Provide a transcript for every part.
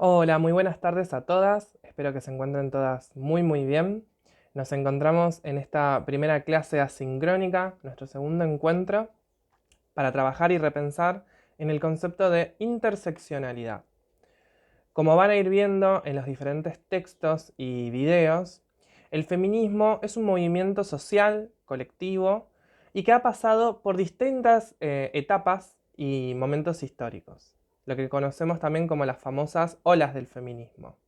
Hola, muy buenas tardes a todas. Espero que se encuentren todas muy bien. Nos encontramos en esta primera clase asincrónica, nuestro segundo encuentro, para trabajar y repensar en el concepto de interseccionalidad. Como van a ir viendo en los diferentes textos y videos, el feminismo es un movimiento social, colectivo, y que ha pasado por distintas etapas y momentos históricos, lo que conocemos también como las famosas olas del feminismo.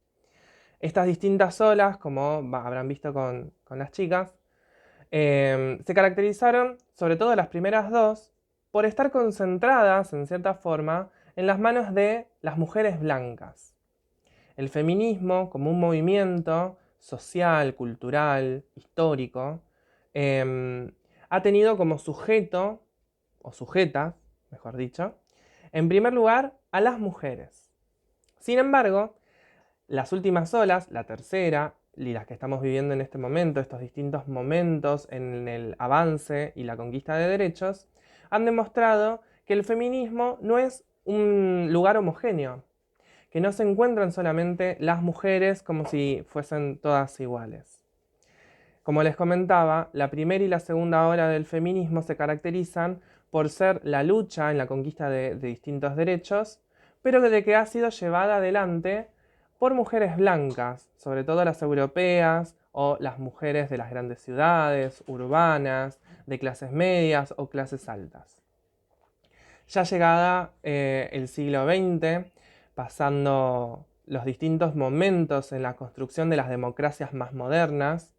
Estas distintas olas, como habrán visto con las chicas, se caracterizaron, sobre todo las primeras dos, por estar concentradas, en cierta forma, en las manos de las mujeres blancas. El feminismo, como un movimiento social, cultural, histórico, ha tenido como sujeto, o sujeta, mejor dicho, en primer lugar, a las mujeres. Sin embargo, las últimas olas, la tercera y las que estamos viviendo en este momento, estos distintos momentos en el avance y la conquista de derechos, han demostrado que el feminismo no es un lugar homogéneo, que no se encuentran solamente las mujeres como si fuesen todas iguales. Como les comentaba, la primera y la segunda ola del feminismo se caracterizan por ser la lucha en la conquista de distintos derechos, pero de que ha sido llevada adelante por mujeres blancas, sobre todo las europeas o las mujeres de las grandes ciudades, urbanas, de clases medias o clases altas. Ya llegada el siglo XX, pasando los distintos momentos en la construcción de las democracias más modernas,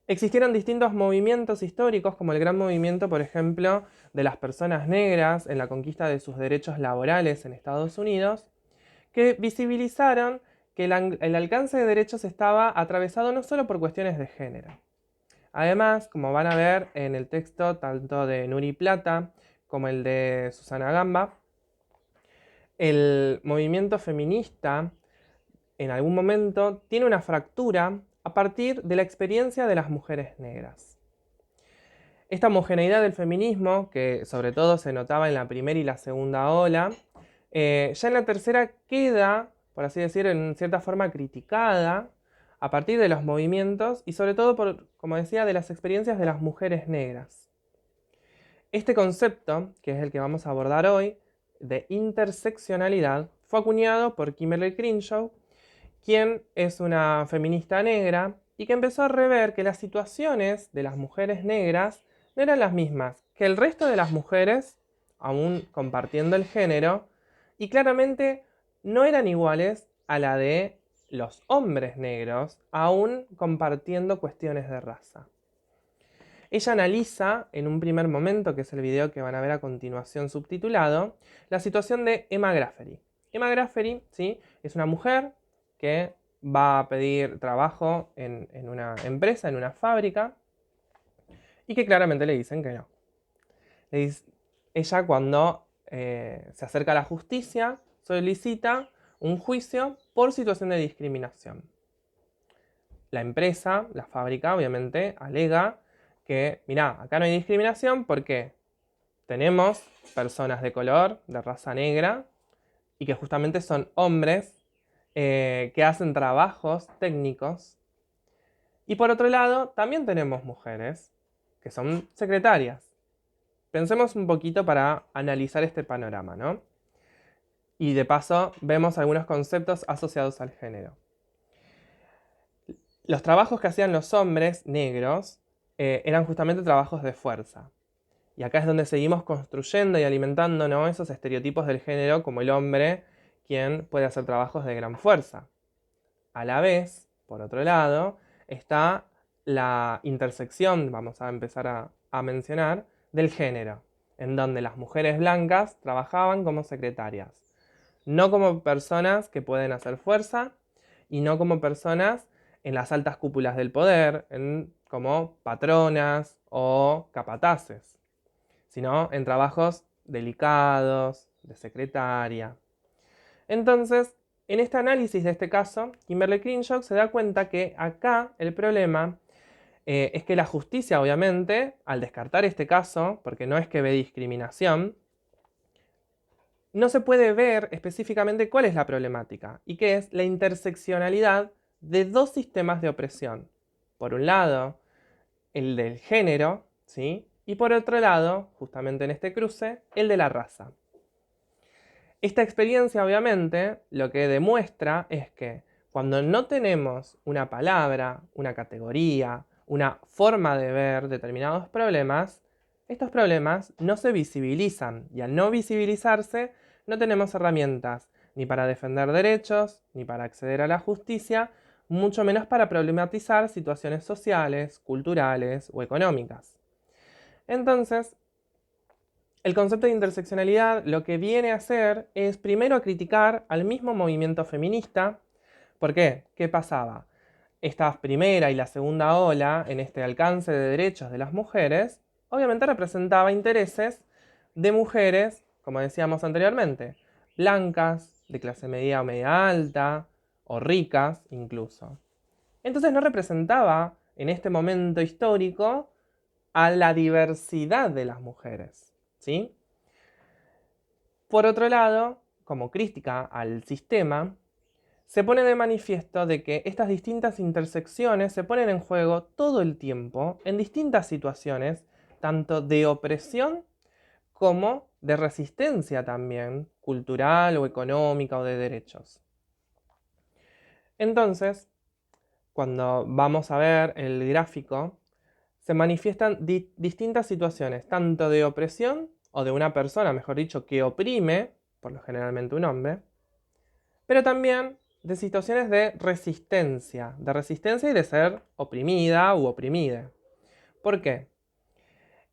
existieron distintos movimientos históricos, como el gran movimiento, por ejemplo, de las personas negras en la conquista de sus derechos laborales en Estados Unidos, que visibilizaron que el alcance de derechos estaba atravesado no solo por cuestiones de género. Además, como van a ver en el texto tanto de Nuri Plata como el de Susana Gamba, el movimiento feminista en algún momento tiene una fractura a partir de la experiencia de las mujeres negras. Esta homogeneidad del feminismo, que sobre todo se notaba en la primera y la segunda ola, ya en la tercera queda, por así decir, en cierta forma criticada a partir de los movimientos y sobre todo por, como decía, de las experiencias de las mujeres negras. Este concepto, que es el que vamos a abordar hoy, de interseccionalidad, fue acuñado por Kimberly Crenshaw, quien es una feminista negra y que empezó a rever que las situaciones de las mujeres negras no eran las mismas que el resto de las mujeres, aún compartiendo el género, y claramente no eran iguales a la de los hombres negros, aún compartiendo cuestiones de raza. Ella analiza en un primer momento, que es el video que van a ver a continuación subtitulado, la situación de Emma Graffery. Emma Graffery, ¿sí?, es una mujer que va a pedir trabajo en una empresa, en una fábrica, y que claramente le dicen que no. Ella cuando se acerca a la justicia solicita un juicio por situación de discriminación. La empresa, la fábrica, obviamente, alega que, mirá, acá no hay discriminación porque tenemos personas de color, de raza negra, y que justamente son hombres que hacen trabajos técnicos. Y por otro lado, también tenemos mujeres que son secretarias. Pensemos un poquito para analizar este panorama, ¿no? Y de paso vemos algunos conceptos asociados al género. Los trabajos que hacían los hombres negros eran justamente trabajos de fuerza. Y acá es donde seguimos construyendo y alimentando, ¿no?, esos estereotipos del género como el hombre quien puede hacer trabajos de gran fuerza. A la vez, por otro lado, está la intersección, vamos a empezar a mencionar, del género, en donde las mujeres blancas trabajaban como secretarias, no como personas que pueden hacer fuerza y no como personas en las altas cúpulas del poder, como patronas o capataces, sino en trabajos delicados, de secretaria. Entonces, en este análisis de este caso, Kimberly Crenshaw se da cuenta que acá el problema es que la justicia, obviamente, al descartar este caso, porque no es que ve discriminación, no se puede ver específicamente cuál es la problemática y que es la interseccionalidad de dos sistemas de opresión. Por un lado, el del género, ¿sí? Y por otro lado, justamente en este cruce, el de la raza. Esta experiencia, obviamente, lo que demuestra es que cuando no tenemos una palabra, una categoría, una forma de ver determinados problemas, estos problemas no se visibilizan y al no visibilizarse no tenemos herramientas ni para defender derechos, ni para acceder a la justicia, mucho menos para problematizar situaciones sociales, culturales o económicas. Entonces, el concepto de interseccionalidad lo que viene a hacer es primero criticar al mismo movimiento feminista. ¿Por qué? ¿Qué pasaba? Esta primera y la segunda ola en este alcance de derechos de las mujeres, obviamente representaba intereses de mujeres, como decíamos anteriormente, blancas, de clase media o media alta, o ricas incluso. Entonces no representaba en este momento histórico a la diversidad de las mujeres, ¿sí? Por otro lado, como crítica al sistema, se pone de manifiesto de que estas distintas intersecciones se ponen en juego todo el tiempo en distintas situaciones, tanto de opresión como de resistencia también, cultural o económica o de derechos. Entonces, cuando vamos a ver el gráfico, se manifiestan distintas situaciones, tanto de opresión o de una persona, mejor dicho, que oprime, por lo generalmente un hombre, pero también de situaciones de resistencia y de ser oprimida u oprimida. ¿Por qué?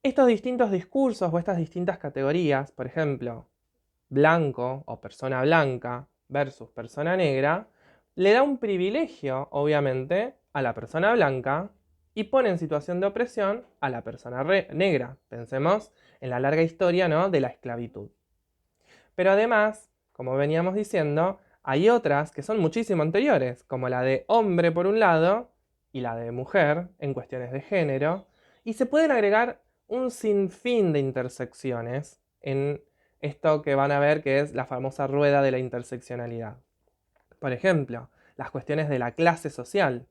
Estos distintos discursos o estas distintas categorías, por ejemplo, blanco o persona blanca versus persona negra, le da un privilegio, obviamente, a la persona blanca y pone en situación de opresión a la persona negra. Pensemos en la larga historia, ¿no?, de la esclavitud. Pero además, como veníamos diciendo, hay otras que son muchísimo anteriores, como la de hombre por un lado y la de mujer en cuestiones de género, y se pueden agregar un sinfín de intersecciones en esto que van a ver que es la famosa rueda de la interseccionalidad. Por ejemplo, las cuestiones de la clase social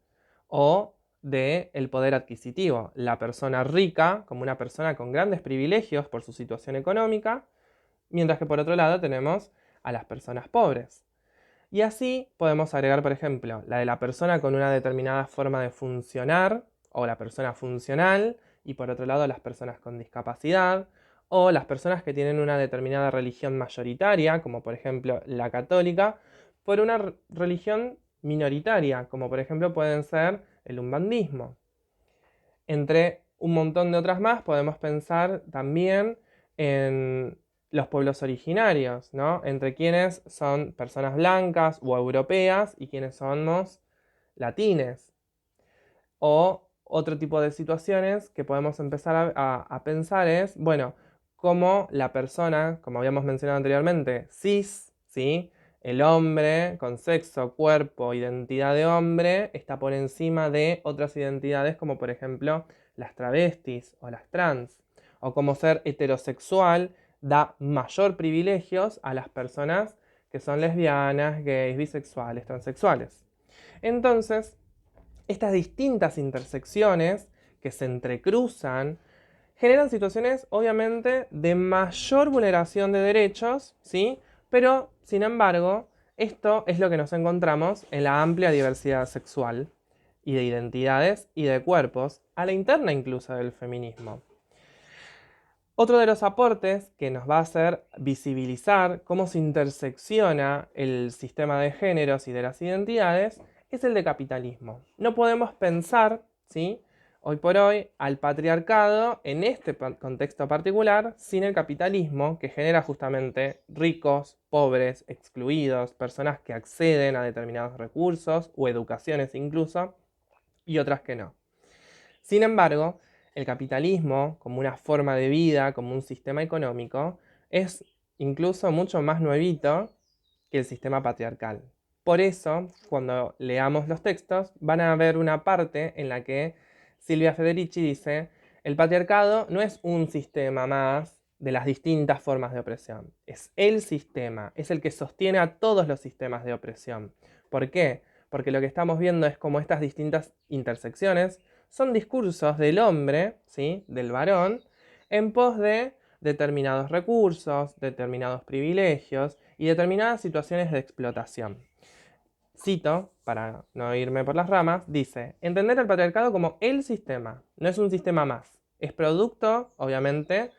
o del poder adquisitivo. La persona rica como una persona con grandes privilegios por su situación económica, mientras que por otro lado tenemos a las personas pobres. Y así podemos agregar, por ejemplo, la de la persona con una determinada forma de funcionar, o la persona funcional, y por otro lado las personas con discapacidad, o las personas que tienen una determinada religión mayoritaria, como por ejemplo la católica, por una religión minoritaria, como por ejemplo pueden ser el umbandismo. Entre un montón de otras más podemos pensar también en los pueblos originarios, ¿no? Entre quienes son personas blancas o europeas y quienes somos latines. O otro tipo de situaciones que podemos empezar a pensar es, bueno, cómo la persona, como habíamos mencionado anteriormente, cis, ¿sí? El hombre con sexo, cuerpo, identidad de hombre, está por encima de otras identidades como por ejemplo las travestis o las trans. O como ser heterosexual da mayor privilegios a las personas que son lesbianas, gays, bisexuales, transexuales. Entonces, estas distintas intersecciones que se entrecruzan generan situaciones obviamente de mayor vulneración de derechos, ¿sí? Pero, sin embargo, esto es lo que nos encontramos en la amplia diversidad sexual y de identidades y de cuerpos, a la interna incluso del feminismo. Otro de los aportes que nos va a hacer visibilizar cómo se intersecciona el sistema de géneros y de las identidades es el de capitalismo. No podemos pensar, ¿sí?, hoy por hoy al patriarcado en este contexto particular sin el capitalismo que genera justamente ricos, pobres, excluidos, personas que acceden a determinados recursos o educaciones incluso y otras que no. Sin embargo, el capitalismo, como una forma de vida, como un sistema económico, es incluso mucho más nuevito que el sistema patriarcal. Por eso, cuando leamos los textos, van a ver una parte en la que Silvia Federici dice, el patriarcado no es un sistema más de las distintas formas de opresión. Es el sistema, es el que sostiene a todos los sistemas de opresión. ¿Por qué? Porque lo que estamos viendo es cómo estas distintas intersecciones son discursos del hombre, ¿sí? Del varón, en pos de determinados recursos, determinados privilegios y determinadas situaciones de explotación. Cito, para no irme por las ramas, dice, entender al patriarcado como el sistema, no es un sistema más. Es producto, obviamente,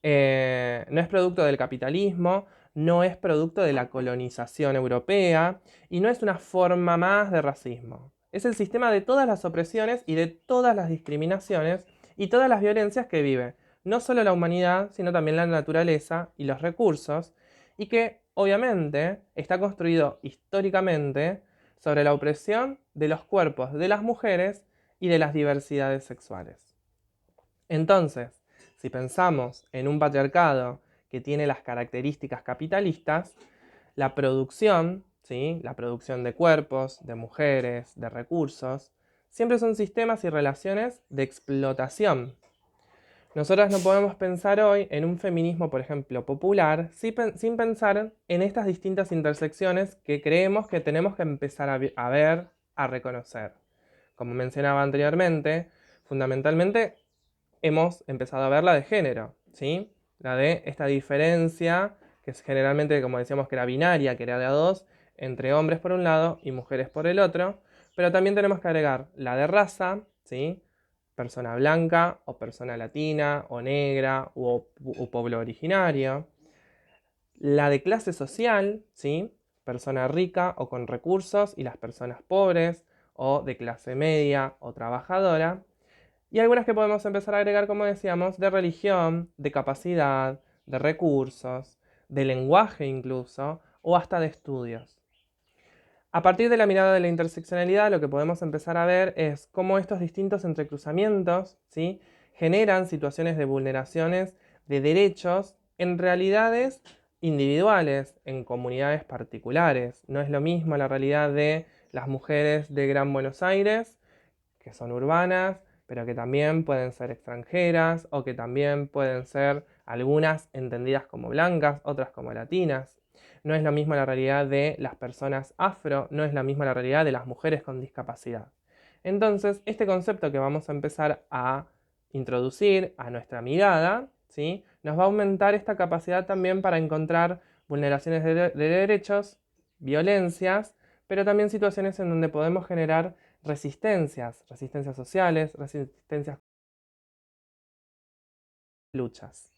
no es producto del capitalismo, no es producto de la colonización europea y no es una forma más de racismo. Es el sistema de todas las opresiones y de todas las discriminaciones y todas las violencias que vive, no solo la humanidad, sino también la naturaleza y los recursos, y que obviamente está construido históricamente sobre la opresión de los cuerpos de las mujeres y de las diversidades sexuales. Entonces, si pensamos en un patriarcado que tiene las características capitalistas, la producción, ¿sí? La producción de cuerpos, de mujeres, de recursos, siempre son sistemas y relaciones de explotación. Nosotras no podemos pensar hoy en un feminismo, por ejemplo, popular, sin pensar en estas distintas intersecciones que creemos que tenemos que empezar a ver, a reconocer. Como mencionaba anteriormente, fundamentalmente hemos empezado a ver la de género, ¿sí? La de esta diferencia, que es generalmente, como decíamos, que era binaria, que era de a dos, entre hombres por un lado y mujeres por el otro, pero también tenemos que agregar la de raza, ¿sí? Persona blanca o persona latina o negra o pueblo originario. La de clase social, ¿sí? Persona rica o con recursos y las personas pobres o de clase media o trabajadora. Y algunas que podemos empezar a agregar, como decíamos, de religión, de capacidad, de recursos, de lenguaje incluso, o hasta de estudios. A partir de la mirada de la interseccionalidad, lo que podemos empezar a ver es cómo estos distintos entrecruzamientos, ¿sí? Generan situaciones de vulneraciones de derechos en realidades individuales, en comunidades particulares. No es lo mismo la realidad de las mujeres de Gran Buenos Aires, que son urbanas, pero que también pueden ser extranjeras o que también pueden ser algunas entendidas como blancas, otras como latinas. No es lo mismo la realidad de las personas afro, no es la misma la realidad de las mujeres con discapacidad. Entonces, este concepto que vamos a empezar a introducir a nuestra mirada, ¿sí? Nos va a aumentar esta capacidad también para encontrar vulneraciones de derechos, violencias, pero también situaciones en donde podemos generar resistencias sociales, resistencias luchas.